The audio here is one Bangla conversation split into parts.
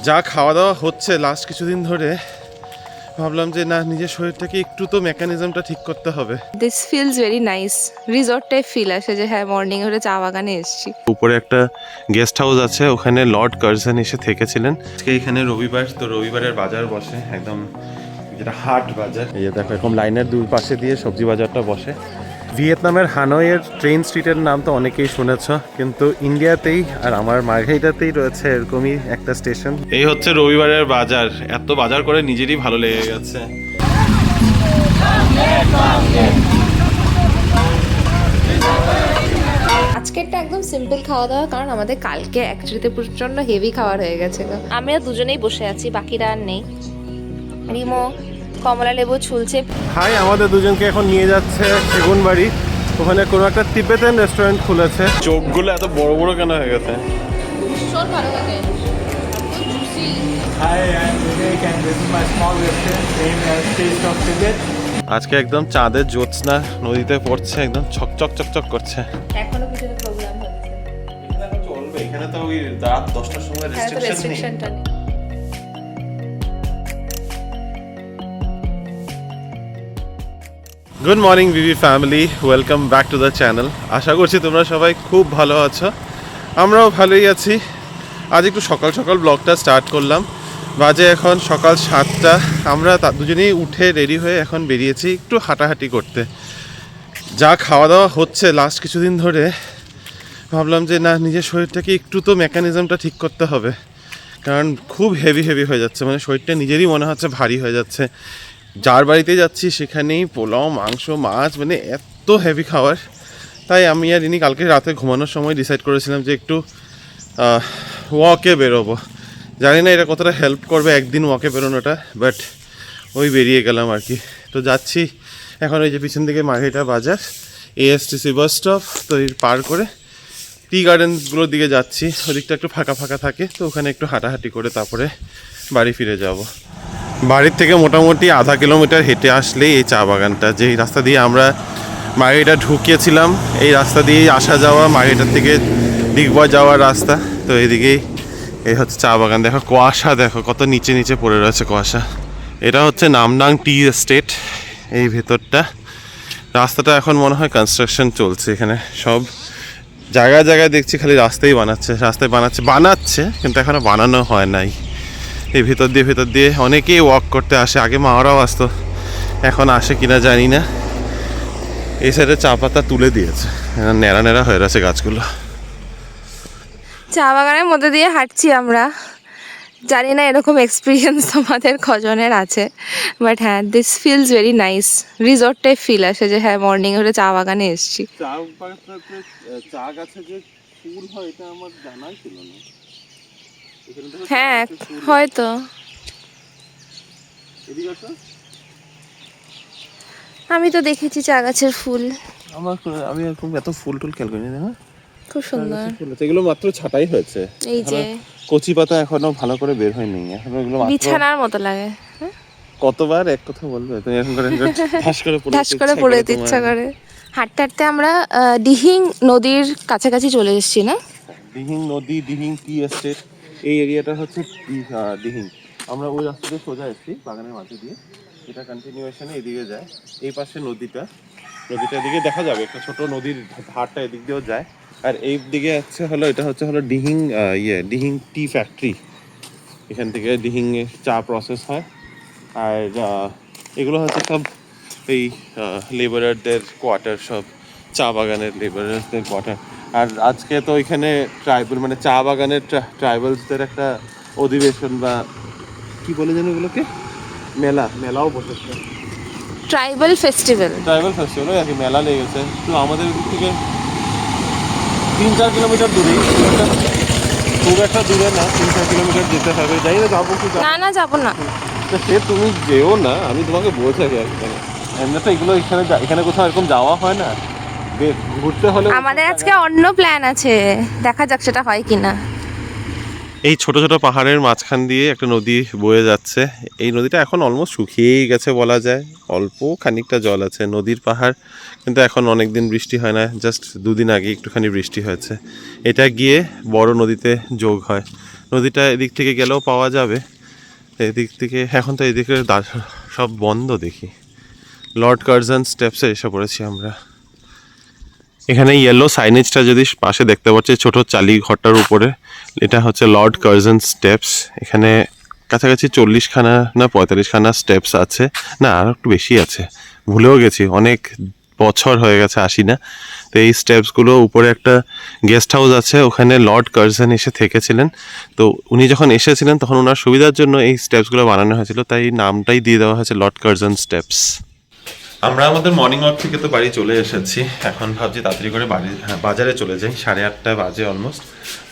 যা খাওয়া দাওয়া হচ্ছে লাস্ট কিছুদিন ধরে, ভাবলাম যে না, নিজের শরীরটাকে একটু তো মেকানিজমটা ঠিক করতে হবে। This feels very nice. Resort type feel আসে যে হ্যাঁ মর্নিং হলে চা বাগানে এসেছি। উপরে একটা গেস্ট হাউস আছে, ওখানে লর্ড কার্জন এসে থেকেছিলেন। আজকে এখানে রবিবার, তো রবিবারের বাজার বসে একদম, যেটা হাট বাজার। এই যে দেখো, এরকম লাইনের দুই পাশে দিয়ে সবজি বাজারটা বসে। ভিয়েতনামের হানয়ের ট্রেন স্ট্রিটের নাম তো অনেকেই শুনেছ, কিন্তু ইন্ডিয়াতেই আর আমার মার্ঘেরিটাতেই রয়েছে এরকমই একটা স্টেশন। এই হচ্ছে রবিবারের বাজার। এত বাজার করে নিজেরই ভালো লেগে গেছে। আজকেরটা একদম সিম্পল খাওয়া দাওয়া, কারণ আমাদের কালকে অ্যাকচুয়ালিতে প্রচন্ড হেভি খাওয়ার হয়ে গেছে। আমরা দুজনেই বসে আছি, বাকিরা আর নেই। রিমো কমলা লেবু ছুলছে। হাই, আমাদের দুজনকে এখন নিয়ে যাচ্ছে সেগুন বাড়ি। ওখানে কোনো একটা তিবেতান রেস্টুরেন্ট খুলেছে। চোখগুলো এত বড় বড় কেন হয়ে গেছে? ভীষণ ভালো লাগে। Hi, I'm Vivek and this is my small restaurant named as Taste of Tibet. আজকে একদম চাঁদের জ্যোৎস্না নদীতে পড়ছে, একদম ছকচক চকচক করছে। এখনো পিছনে প্রোগ্রাম হচ্ছে। চলবে, এখানে তো ওই রাত 10টার সময় রেস্ট্রিকশনটা নেই। Good morning VV family, welcome back to the channel. আশা করছি তোমরা সবাই খুব ভালো আছো, আমরাও ভালোই আছি। আজ একটু সকাল সকাল ব্লগটা স্টার্ট করলাম। বাজে এখন সকাল 7টা। আমরা দুজনেই উঠে রেডি হয়ে এখন বেরিয়েছি একটু হাঁটাহাঁটি করতে। যা খাওয়া দাওয়া হচ্ছে লাস্ট কিছুদিন ধরে, ভাবলাম যে না, নিজের শরীরটাকে একটু তো মেকানিজমটা ঠিক করতে হবে, কারণ খুব হেভি হয়ে যাচ্ছে। মানে শরীরটা নিজেরই মনে হচ্ছে ভারী হয়ে যাচ্ছে। যার বাড়িতে যাচ্ছি সেখানেই পোলাও, মাংস, মাছ, মানে এত হেভি খাবার। তাই আমি আর ইনি কালকে রাতে ঘুমানোর সময় ডিসাইড করেছিলাম যে একটু ওয়াকে বেরোবো। জানি না এটা কতটা হেল্প করবে একদিন ওয়াকে বেরোনোটা, বাট ওই বেরিয়ে গেলাম আর কি। তো যাচ্ছি এখন, ওই যে পিছন দিকে মার্ঘেরিটা বাজার, এএসটিসি বাস স্টপ, তো পার করে টি গার্ডেনসগুলোর দিকে যাচ্ছি। ওদিকটা একটু ফাঁকা ফাঁকা থাকে, তো ওখানে একটু হাঁটাহাঁটি করে তারপরে বাড়ি ফিরে যাব। বাড়ির থেকে মোটামুটি আধা কিলোমিটার হেঁটে আসলেই এই চা বাগানটা, যেই রাস্তা দিয়ে আমরা মার্ঘেরিটা ঢুকিয়েছিলাম, এই রাস্তা দিয়েই আসা যাওয়া, মার্ঘেরিটার থেকে দিগবয় যাওয়ার রাস্তা। তো এইদিকেই এই হচ্ছে চা বাগান। দেখো কুয়াশা, দেখো কত নিচে নিচে পড়ে রয়েছে কুয়াশা। এটা হচ্ছে নামডাং টি এস্টেট। এই ভেতরটা রাস্তাটা এখন মনে হয় কনস্ট্রাকশন চলছে। এখানে সব জায়গায় জায়গায় দেখছি খালি রাস্তাই বানাচ্ছে কিন্তু এখনো বানানো হয় নাই। এই ভেতর দিয়ে অনেকেই ওয়াক করতে আসে। আগে মারাও আসতো, এখন আসে কিনা জানি না। এই সাইডে চা পাতা তুলে দিয়েছে, ন্যাড়া ন্যাড়া হয়ে রয়েছে গাছগুলো। চা বাগানের মধ্যে দিয়ে হাঁটছি আমরা। জানি না এরকম এক্সপিরিয়েন্স তোমাদের কজনের আছে, বাট হ্যাঁ this feels very nice. Resort type feel আসে যে হ্যাঁ মর্নিং হলে চা বাগানে এসেছি। চা গাছে যে ফুল হয় এটা আমার জানাই ছিল না। হ্যাঁ হয়তো। আমি তো দেখেছি চা গাছের ফুল। আমি এরকম এত ফুল টুল খেয়াল করিনি না। খুব সুন্দর। এগুলো মাত্র ছাটাই হয়েছে, এই যে কচি পাতা এখনো ভালো করে বের হয়নি। এখনো এগুলো বিছানার মতো লাগে। কতবার এক কথা বলবে তুমি, এখন করে ঠাস করে পড়ে যেতে ইচ্ছা করে। হাঁটতে হাঁটতে আমরা দিহিং নদীর কাছাকাছি চলে এসেছি না? দিহিং নদী, দিহিং টি এস্টেট, এই এরিয়াটা হচ্ছে দিহিং। আমরা ওই রাস্তা দিয়ে সোজা এসেছি বাগানের মাঝে দিয়ে, এটা কন্টিনিউয়েশনে এদিকে যায়। এই পাশে নদীটা এদিকে দেখা যাবে, একটা ছোট নদীর ধারটা এদিক দিয়েও যায়। আর এই দিকে এটা হচ্ছে দিহিং দিহিং টি ফ্যাক্টরি। এখান থেকে দিহিংয়ে চা প্রসেস হয়। আর এগুলো হচ্ছে সব এই লেবারারদের কোয়ার্টার, সব চা বাগানের লেবারারদের কোয়ার্টার। আর আজকে তো এখানে ট্রাইবাল, মানে চা বাগানের ট্রাইবালসদের একটা অধিবেশন, বা কি বলে যেন এগুলোকে, মেলাও বসেছে। ট্রাইবাল ফেস্টিভ্যাল ওই আর কি, মেলা লেগেছে। তো আমাদের থেকে 3-4 কিলোমিটার দূরেই, খুব একটা দূরে না, 3-4 কিলোমিটার যেতে হবে। যাই না, যাবো কি না যাবো না। সে তুমি যেও না, আমি তোমাকে বলছি আর কি। এমনি তো এগুলো এখানে কোথাও এরকম যাওয়া হয় না, ঘুরতে হলে। আমাদের আজকে অন্য প্ল্যান আছে, দেখা যাক সেটা হয় কিনা। এই ছোট ছোট পাহাড়ের মাঝখান দিয়ে একটা নদী বয়ে যাচ্ছে। এই নদীটা এখন অলমোস্ট শুকিয়েই গেছে বলা যায়, অল্প খানিকটা জল আছে। নদীর পাহাড়, কিন্তু এখন অনেক দিন বৃষ্টি হয় না, জাস্ট 2 দিন আগে একটুখানি বৃষ্টি হয়েছে। এটা গিয়ে বড় নদীতে যোগ হয়। নদীটা এদিক থেকে গেলেও পাওয়া যাবে, এদিক থেকে এখন তো এদিকে সব বন্ধ দেখি। লর্ড কার্জন স্টেপসে এসে পড়েছি আমরা। এখানে ইয়েলো সাইনেজটা যদি পাশে দেখতে পাচ্ছি ছোট চালি ঘরটার উপরে, এটা হচ্ছে লর্ড কার্জন স্টেপস। এখানে কাছাকাছি 40খানা না 45খানা স্টেপস আছে, না আর একটু বেশি আছে, ভুলেও গেছি, অনেক বছর হয়ে গেছে আসি না। তো এই স্টেপসগুলো উপরে একটা গেস্ট হাউস আছে, ওখানে লর্ড কার্জন এসে থেকেছিলেন। তো উনি যখন এসেছিলেন তখন ওনার সুবিধার জন্য এই স্টেপসগুলো বানানো হয়েছিল, তাই নামটাই দিয়ে দেওয়া হয়েছে লর্ড কার্জন স্টেপস। আমরা আমাদের মর্নিং ওয়াক থেকে তো বাড়ি চলে এসেছি, এখন ভাবছি তাড়াতাড়ি করে বাজারে চলে যাই, 8:30 বাজে অলমোস্ট।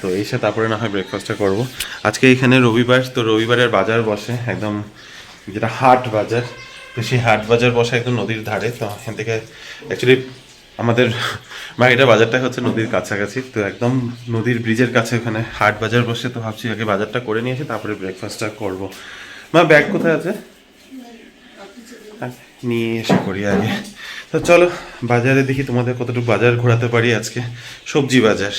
তো এসে তারপরে না হয় ব্রেকফাস্টটা করবো। আজকে এখানে রবিবার, তো রবিবারের বাজার বসে একদম, যেটা হাট বাজার। তো সেই হাট বাজার বসে একদম নদীর ধারে। তো এখান থেকে অ্যাকচুয়ালি আমাদের বাড়িটা বাজারটা হচ্ছে নদীর কাছাকাছি, তো একদম নদীর ব্রিজের কাছে ওখানে হাট বাজার বসে। তো ভাবছি আগে বাজারটা করে নিয়ে এসে তারপরে ব্রেকফাস্টটা করবো। মা ব্যাগ কোথায় আছে? নিয়ে এসে করি আগে। তো চলো বাজারে দেখি তোমাদের কতটুকু বাজার ঘোরাতে পারি আজকে। সবজি বাজার,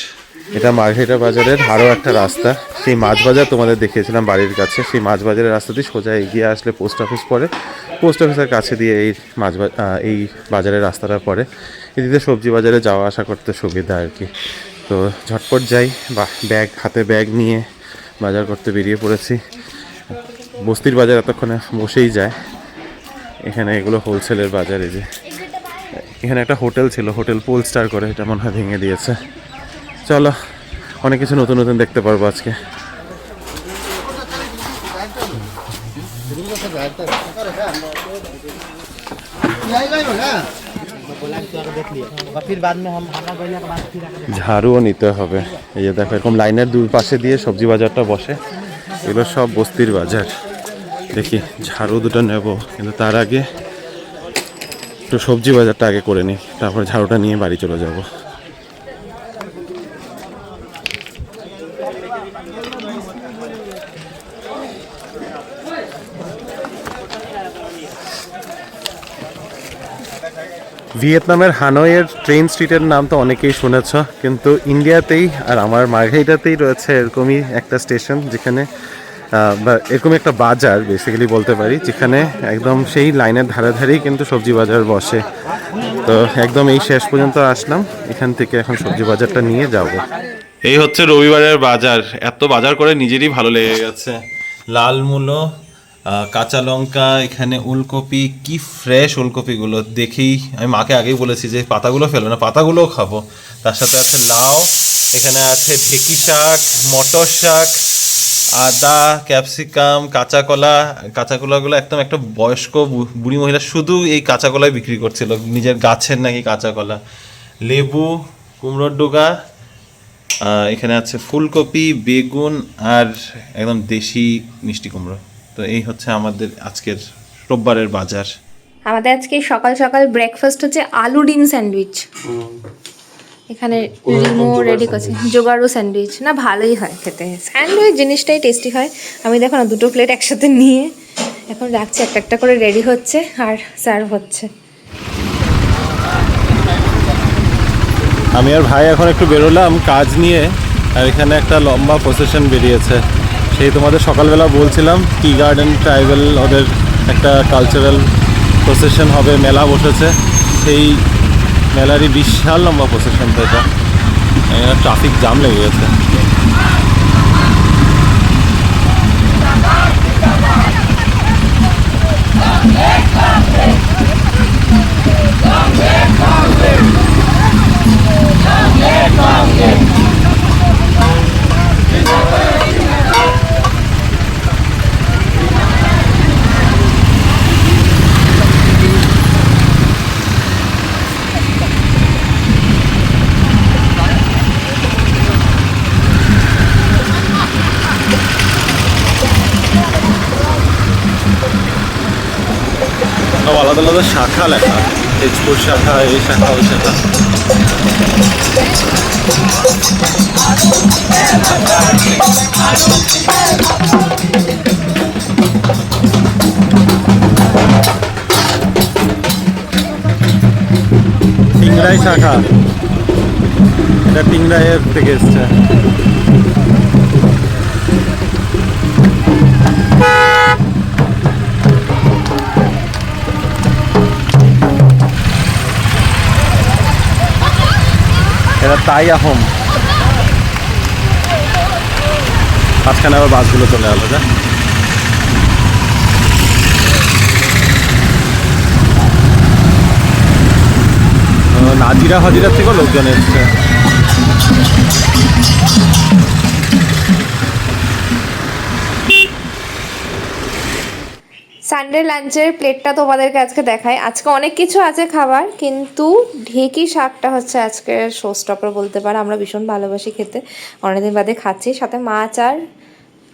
এটা মার্ঘেটা বাজারের আরও একটা রাস্তা। সেই মাছ বাজার তোমাদের দেখিয়েছিলাম বাড়ির কাছে, সেই মাছ বাজারের রাস্তা দিয়ে সোজা এগিয়ে আসলে পোস্ট অফিস পড়ে, পোস্ট অফিসের কাছে দিয়ে এই বাজারের রাস্তাটা পড়ে। এদিকে সবজি বাজারে যাওয়া আসা করতে সুবিধা আর কি। তো ঝটপট যাই, হাতে ব্যাগ নিয়ে বাজার করতে বেরিয়ে পড়েছি। বস্তির বাজার এতক্ষণে বসেই যায়। এখানে এগুলো হোলসেলের বাজার। এই যে এখানে একটা হোটেল ছিল, হোটেল পোল স্টার করে, এটা মনে হয় ভেঙে দিয়েছে। চলো অনেক কিছু নতুন নতুন দেখতে পারবো আজকে। ঝাড়ুও নিতে হবে। এই যে দেখো এরকম লাইনের দুই পাশে দিয়ে সবজি বাজারটা বসে, এগুলো সব বস্তির বাজার। দেখি ঝাড়ু দুটো নেব, কিন্তু তার আগে একটু সবজি বাজারটা আগে করে নিই, তারপরে ঝাড়ুটা নিয়ে বাড়ি চলে যাব। ভিয়েতনামের হানয়ের ট্রেন স্ট্রিটের নাম তো অনেকেই শুনেছ, কিন্তু ইন্ডিয়াতেই আর আমার মার্ঘেরিটাতেই রয়েছে এরকমই একটা স্টেশন, যেখানে বা এরকম একটা বাজার বেসিক্যালি বলতে পারি, যেখানে একদম সেই লাইনের ধারে ধারেই কিন্তু সবজি বাজার বসে। তো একদম এই শেষ পর্যন্ত আসলাম, এখান থেকে এখন সবজি বাজারটা নিয়ে যাব। এই হচ্ছে রবিবারের বাজার। এত বাজার করে নিজেরই ভালো লেগে গেছে। লাল মূলো, কাঁচা লঙ্কা, এখানে ওলকপি, কি ফ্রেশ ওলকপিগুলো দেখেই আমি মাকে আগেই বলেছি যে পাতাগুলো ফেলো না, পাতাগুলোও খাবো। তার সাথে আছে লাউ, এখানে আছে ঢেঁকি শাক, মটর শাক, আদা, ক্যাপসিকাম, কাঁচা কলাগুলো একদম একটা বয়স্ক বুড়ি মহিলা শুধু এই কাঁচা কলাই বিক্রি করছিল, নিজের গাছের নাকি কাঁচা কলা। লেবু, কুমড়োর ডোগা, এখানে আছে ফুলকপি, বেগুন আর একদম দেশি মিষ্টি কুমড়ো। তো এই হচ্ছে আমাদের আজকের রোববারের বাজার। আমাদের আজকে সকাল সকাল ব্রেকফাস্ট হচ্ছে আলু ডিম স্যান্ডউইচ। এখানে রিমো রেডি করছে জোগাড়ো স্যান্ডউইচ, না ভালোই হয় খেতে, স্যান্ডউইচ জিনিসটাই টেস্টি হয়। আমি দেখো না দুটো প্লেট একসাথে নিয়ে এখন রাখছি, একটা একটা করে রেডি হচ্ছে আর সার্ভ হচ্ছে। আমি আর ভাই এখন একটু বেরোলাম কাজ নিয়ে, আর এখানে একটা লম্বা প্রসেশন বেরিয়েছে। সেই তোমাদের সকালবেলা বলছিলাম টি গার্ডেন ট্রাইবেল, ওদের একটা কালচারাল প্রসেশন হবে, মেলা বসেছে, সেই মেলারই বিশাল লম্বা প্রসেশন। তো এটা ট্রাফিক জাম লেগে গেছে। সব আলাদা আলাদা শাখা লেখা, তেজপুর শাখা, এই শাখা, ওই শাখা। টিংরাই শাখা, এটা টিংরাইয়ের থেকে এসছে। এটা তাই আহম। মাঝখানে আবার বাসগুলো চলে গেল যা। নাজিরা হাজিরা থেকেও লোকজন এসছে। সানডে লাঞ্চের প্লেটটা তোমাদেরকে আজকে দেখাই। আজকে অনেক কিছু আছে খাবার, কিন্তু ঢেঁকি শাকটা হচ্ছে আজকের শো স্টপার বলতে পারো। আমরা ভীষণ ভালোবাসি খেতে, অনেকদিন বাদে খাচ্ছি। সাথে মাছ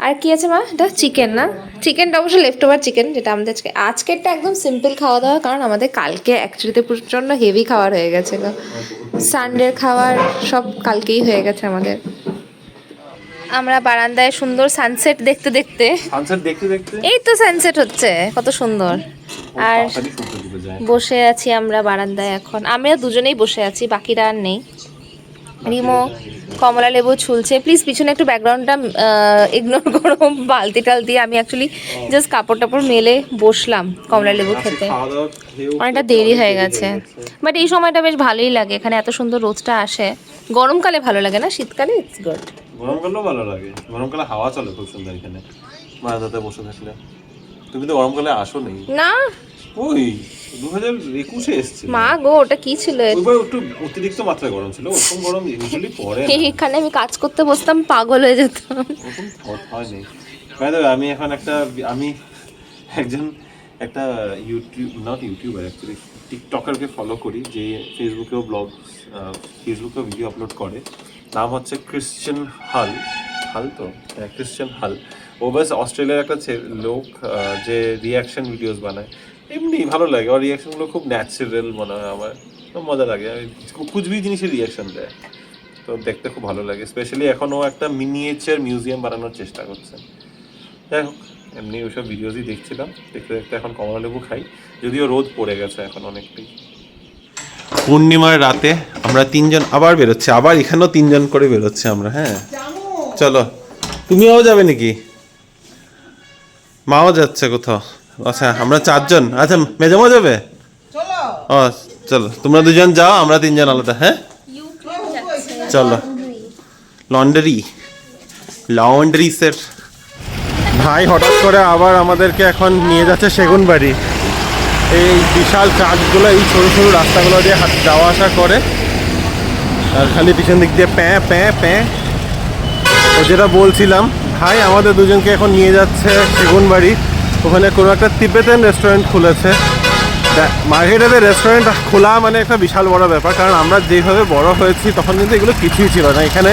আর কি আছে মা? এটা চিকেন না? চিকেনটা অবশ্য লেফট ওভার চিকেন, যেটা আমাদের আজকেরটা একদম সিম্পল খাওয়া দাওয়া, কারণ আমাদের কালকে অ্যাকচুয়ালিতে প্রচণ্ড হেভি খাবার হয়ে গেছিলো। সানডের খাবার সব কালকেই হয়ে গেছে আমাদের। আমরা বারান্দায় সুন্দর সানসেট দেখতে দেখতে, সানসেট দেখতে দেখতে এই তো সানসেট হচ্ছে, কত সুন্দর। আর বসে আছি আমরা বারান্দায় এখন। আমরা দুজনেই বসে আছি, বাকিরা আর নেই। রিমো কমলা লেবু ছুলছে। প্লিজ পিছনে একটু ব্যাকগ্রাউন্ডটা ইগনোর করো, বালতি টালতি। আমি অ্যাকচুয়ালি জাস্ট কাপড় টাপড় মেলে বসলাম কমলা লেবু খেতে। অনেকটা দেরি হয়ে গেছে, বাট এই সময়টা বেশ ভালোই লাগে, এখানে এত সুন্দর রোদটা আসে। গরমকালে ভালো লাগে না, শীতকালে ইটস গুড। গরমকালেও ভালো লাগে, গরমকালে হাওয়া চলে খুব সুন্দর এখানে বারান্দাতে বসে থাকলে। তুমি তো গরমকালে আসো নেই না? ওই 2021-এ এসেছি। মা গো, ওটা কি ছিল? ওইবার একটু অতিরিক্ত মাত্রায় গরম ছিল, ওরকম গরম ইউজুয়ালি পড়ে না। এখানে আমি কাজ করতে বসতাম, পাগল হয়ে যেতাম। ওরকম হয়নি। আমি এখন আমি একটা ইউটিউবার অ্যাকচুয়ালি টিকটকারকে ফলো করি, যে ফেসবুকেও ফেসবুকেও ভিডিও আপলোড করে। নাম হচ্ছে ক্রিশ্চিয়ান হাল তো ক্রিশ্চিয়ান হাল। ও বাস অস্ট্রেলিয়ার একটা লোক, যে রিয়াকশন ভিডিওস বানায়। এমনি ভালো লাগে, ওর রিয়াকশনগুলো খুব ন্যাচারাল মনে হয় আমার, খুব মজা লাগে। কুচবি জিনিসের রিয়াকশন দেয়, তো দেখতে খুব ভালো লাগে। স্পেশালি এখন ও একটা মিনিয়েচার মিউজিয়াম বানানোর চেষ্টা করছে। যাই হোক, এমনি ওইসব ভিডিওসই দেখছিলাম, দেখতে দেখতে এখন কমলা লেবু খাই, যদিও রোদ পড়ে গেছে এখন অনেকটাই। পূর্ণিমার রাতে আমরা তিনজন আবার বেরোচ্ছি, আবার এখানেও তিনজন করে বেরোচ্ছি আমরা। হ্যাঁ চলো, তুমিও যাবে নাকি? মাও যাচ্ছে কোথাও? আচ্ছা আমরা চারজন। আচ্ছা মেজামও যাবে? ও চলো, তোমরা দুজন যাও, আমরা তিনজন আলাদা। হ্যাঁ চলো। লন্ড্রি সেট ভাই হঠাৎ করে আবার আমাদেরকে এখন নিয়ে যাচ্ছে সেগুন বাড়ি। এই বিশাল ট্রাকগুলো এই সরু সরু রাস্তাগুলো দিয়ে যাওয়া আসা করে, আর খালি পিছন দিক দিয়ে প্যাঁ প্যাঁ প্যাঁ। ও যেটা বলছিলাম, ভাই আমাদের দুজনকে এখন নিয়ে যাচ্ছে সেগুন বাড়ি। ওখানে কোনো একটা তিবেতান রেস্টুরেন্ট খুলেছে। মার্কেটেতে রেস্টুরেন্ট খোলা মানে একটা বিশাল বড় ব্যাপার, কারণ আমরা যেভাবে বড় হয়েছি তখন কিন্তু এগুলো কিছুই ছিল না। এখানে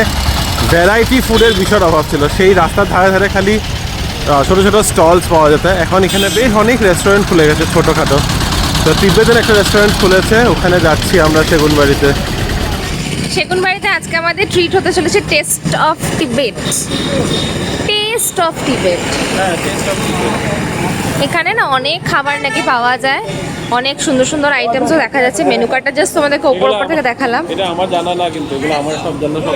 ভ্যারাইটি ফুডের বিশাল অভাব ছিল। সেই রাস্তার ধারে ধারে খালি ছোটো ছোটো স্টলস পাওয়া যেত। এখন এখানে বেশ অনেক রেস্টুরেন্ট খুলে গেছে ছোটোখাটো। তো তিব্বতের একটা রেস্টুরেন্ট খুলেছে, ওখানে যাচ্ছি আমরা সেগুন বাড়িতে। সেগুন বাড়িতে আজকে আমাদের ট্রিট হতে চলেছে টেস্ট অফ টিবেট। এখানে না অনেক খাবার নাকি পাওয়া যায়, অনেক সুন্দর সুন্দর আইটেমসও দেখা যাচ্ছে। মেনু কার্ডটা জাস্ট তোমাদেরকে ওপর থেকে দেখালাম। এটা আমার জানা না, কিন্তু এগুলো আমার সব জানা, সব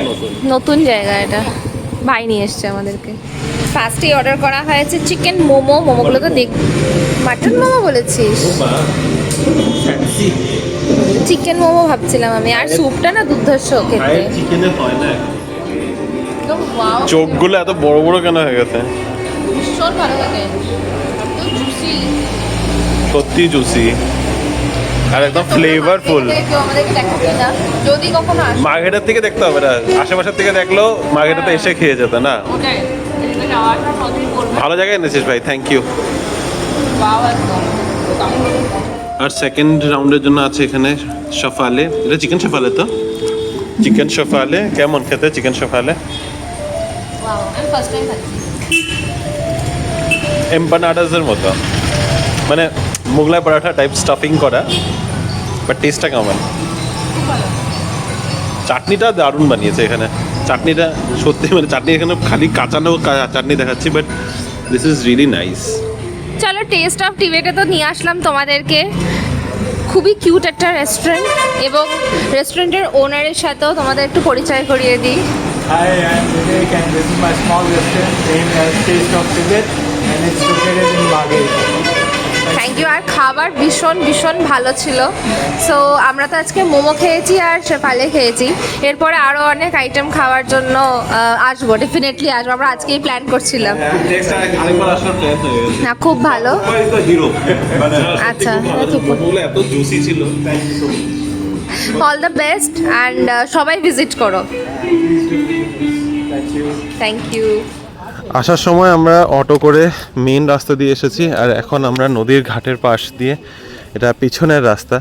নতুন জায়গা এটা, ভাই নিয়ে এসছে আমাদেরকে। ফার্স্টেই অর্ডার করা হয়েছে চিকেন মোমোগুলো তো মাটন মোমো বলেছিস? চিকেন মোমো ভাবছিলাম আমি। আর স্যুপটা না দুর্ধর্ষ খেতে। চোখগুলো এত বড় বড় কেন হয়ে গেছে? ভীষণ ভালো লাগে, সত্যি জুসি আর একদম ফ্লেভারফুল। যদি কখনো মার্কেটের থেকে দেখতে হবে না, আশেপাশের থেকে দেখলেও মার্কেটে এসে খেয়ে যেত না। ভালো জায়গায় এনেছিস ভাই, থ্যাংক ইউ। আর সেকেন্ড রাউন্ডের জন্য আছে এখানে সফালে। এটা চিকেন সফালে তো? চিকেন সফালে কেমন খেতে? চিকেন সফালে এম্পানাডাসের মতো, মানে মোগলাই পরাঠা টাইপ স্টাফিং করা, বাট টেস্টটা কেমন? চাটনিটা দারুণ বানিয়েছে এখানে। চাটনিটা সত্যি, মানে চাটনি এখানে খালি কাঁচানো চাটনি দেখাচ্ছি, but this is really nice. চলো টেস্ট অফ টিবেটে তো নিয়ে আসলাম তোমাদেরকে। খুবই কিউট একটা রেস্টুরেন্ট, এবং রেস্টুরেন্টের ওনারের সাথেও তোমাদের একটু পরিচয় করিয়ে দিই। Hi, I'm Vivek and this is my small restaurant named as Taste of Tibet and it's located in Margate. Thank thank you. আর খাবার ভীষণ ভীষণ ভালো ছিল। সো আমরা তো আজকে মোমো খেয়েছি আর শেফালে খেয়েছি, এরপরে আরও অনেক আইটেম খাওয়ার জন্য আসবো, ডেফিনেটলি আসবো। আমরা আজকেই প্ল্যান করছিলাম। না, খুব ভালো। আচ্ছা, এত জুসি ছিল। অল দ্য বেস্ট অ্যান্ড সবাই ভিজিট করো। Thank you. Thank you. আসার সময় আমরা অটো করে মেইন রাস্তা দিয়ে এসেছি, আর এখন আমরা নদীর ঘাটের পাশ দিয়ে, এটা পিছনের রাস্তা,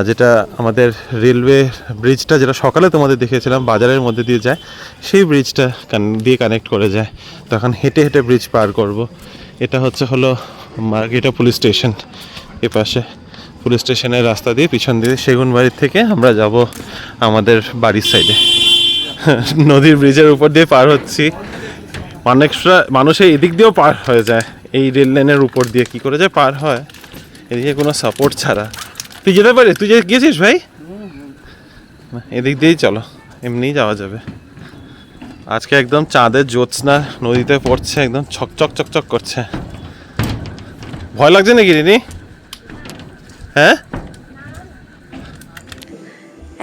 যেটা আমাদের রেলওয়ে ব্রিজটা, যেটা সকালে তোমাদের দেখিয়েছিলাম বাজারের মধ্যে দিয়ে যায়, সেই ব্রিজটা দিয়ে কানেক্ট করে যায়। তো এখন হেঁটে হেঁটে ব্রিজ পার করব। এটা হলো মার্কেটা পুলিশ স্টেশন। এ পাশে পুলিশ স্টেশনের রাস্তা দিয়ে পিছন দিয়ে সেগুন বাড়ির থেকে আমরা যাব আমাদের বাড়ির সাইডে। নদীর ব্রিজের উপর দিয়ে পার হচ্ছি। অনেকটা মানুষের এদিক দিয়েও পার হয়ে যায়, এই রেল লাইনের উপর দিয়ে কী করে যায় পার হয় এদিকে কোনো সাপোর্ট ছাড়া। তুই যেতে পারিস? তুই গিয়েছিস ভাই? এদিক দিয়েই চলো, এমনিই যাওয়া যাবে। আজকে একদম চাঁদের জ্যোৎস্না নদীতে পড়ছে, একদম ছকচক চকচক করছে। ভয় লাগছে নাকি রিনি? হ্যাঁ,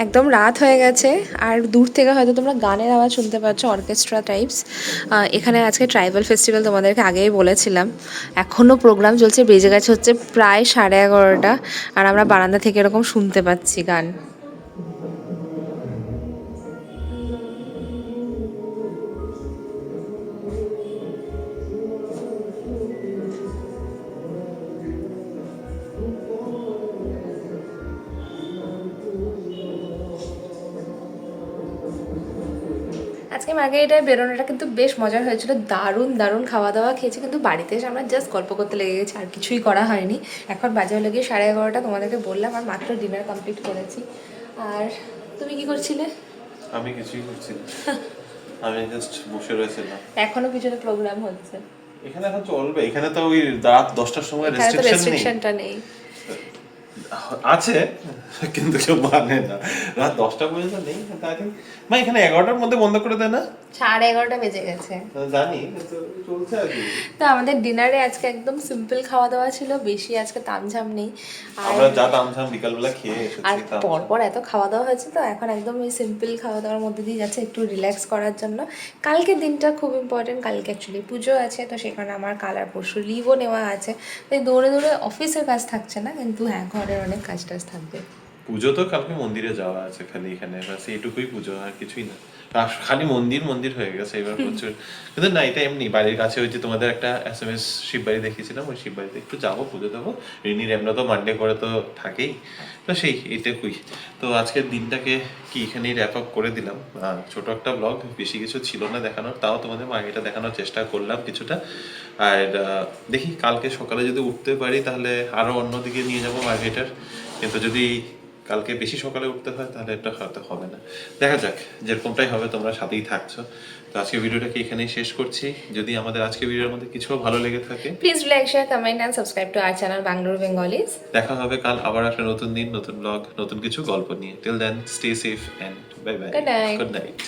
একদম রাত হয়ে গেছে আর দূর থেকে হয়তো তোমরা গানের আওয়াজ শুনতে পাচ্ছ, অর্কেস্ট্রা টাইপস। এখানে আজকে ট্রাইবাল ফেস্টিভ্যাল, তোমাদেরকে আগেই বলেছিলাম। এখনও প্রোগ্রাম চলছে, বেজে গেছে হচ্ছে প্রায় 11:30, আর আমরা বারান্দা থেকে এরকম শুনতে পাচ্ছি গান। আজকে মার্কেটায় বেরোনোটা কিন্তু বেশ মজার হয়েছিল, দারুণ দারুণ খাওয়া দাওয়া খেয়েছি, কিন্তু বাড়িতে এসে আমরা জাস্ট গল্প করতে লেগে গেছি, আর কিছুই করা হয়নি। এখন বাজে হলো গিয়ে 11:30, তোমাদেরকে বললাম আর মাত্র ডিনার কমপ্লিট করেছি। আর তুমি কি করছিলে? আমি কিছুই করছি না, আমি জাস্ট বসে রয়েছিলাম। এখনো পিছনে প্রোগ্রাম হচ্ছে। এখানে এখন চলবে, এখানে তো ওই রাত 10টার সময় রেস্ট্রিকশনটা নেই। আছে কিন্তু কেউ মানে না, রাত 10টা পর্যন্ত নেই। মা এখানে 11টার মধ্যে বন্ধ করে দেয় না? 11:30 বেজে গেছে জানি, কিন্তু চলছে আর কি। তো আমাদের ডিনারে আজকে একদম সিম্পল খাওয়া দাওয়া ছিল, বেশি আজকে তামঝাম নেই। আমরা যা তামঝাম বিকালবেলা খেয়ে এসেছি, আর পরপর এত খাওয়া দাওয়া হয়েছে, তো এখন একদম এই সিম্পল খাওয়া দাওয়ার মধ্যে দিয়ে যাচ্ছে, একটু রিল্যাক্স করার জন্য। কালকে দিনটা খুব ইম্পর্টেন্ট, কালকে অ্যাকচুয়ালি পুজো আছে, তো সেখানে আমার কাল আর পরশু লিভও নেওয়া আছে। তাই দৌড়ে দৌড়ে অফিসের কাজ থাকছে না, কিন্তু হ্যাঁ ঘরের অনেক কাজ টাজ থাকবে। পুজো তো কালকে মন্দিরে যাওয়া আছে, খালি এখানে বাস এইটুকুই পুজো, আর কিছুই না। আর খালি মন্দির মন্দির হয়ে গেছে এবার প্রচুর। কিন্তু না, এটা এমনি বাড়ির কাছে ওই যে তোমাদের একটা SMS শিববাড়ি দেখিয়েছিলাম, ওই শিববাড়িতে একটু যাবো, পুজো দেবো। রিনির এমনি তো মানডে করে তো থাকেই, তো সেই এইটুকুই। তো আজকের দিনটাকে কি এখানেই র্যাপ আপ করে দিলাম। ছোট একটা ব্লগ, বেশি কিছু ছিল না দেখানোর, তাও তোমাদের মার্কেটটা দেখানোর চেষ্টা করলাম কিছুটা। আর দেখি কালকে সকালে যদি উঠতে পারি তাহলে আরও অন্যদিকে নিয়ে যাবো মার্কেটের, কিন্তু যদি কালকে বেশি সকালে উঠতে হয় তাহলে এটা হয়তো হবে না, দেখা যাক, যেরকমটাই হবে তোমরা সাথেই থাকছো। তো আজকে ভিডিওটাকে এখানেই শেষ করছি। যদি আমাদের আজকে ভিডিওর মধ্যে কিছু ভালো লেগে থাকে, please like, share, comment and subscribe to our channel Bangalore Bengalis. দেখা হবে কাল আবার একটা নতুন দিন, নতুন ব্লগ, নতুন কিছু গল্প নিয়ে। Till then stay safe and bye bye. Good night. Good night.